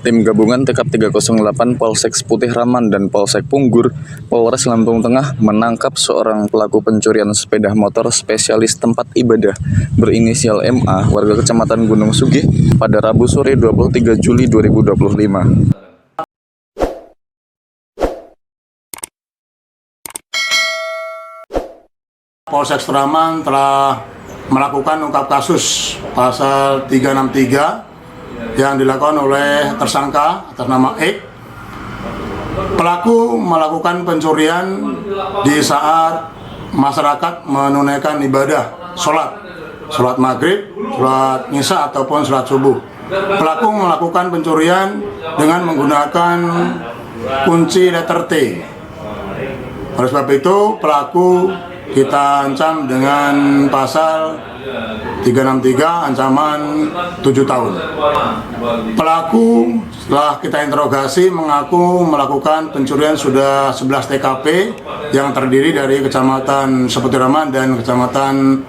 Tim gabungan TKP 308 Polsek Putih Raman dan Polsek Punggur, Polres Lampung Tengah menangkap seorang pelaku pencurian sepeda motor spesialis tempat ibadah berinisial MA, warga Kecamatan Gunung Sugih, pada Rabu sore 23 Juli 2025. Polsek Raman telah melakukan ungkap kasus pasal 363 yang dilakukan oleh tersangka atas nama X. Pelaku melakukan pencurian di saat masyarakat menunaikan ibadah sholat maghrib, sholat isya ataupun sholat subuh. Pelaku melakukan pencurian dengan menggunakan kunci letter T. Oleh sebab itu pelaku kita ancam dengan pasal 363 ancaman 7 tahun. Pelaku setelah kita interogasi mengaku melakukan pencurian sudah 11 TKP yang terdiri dari Kecamatan Putih Raman dan Kecamatan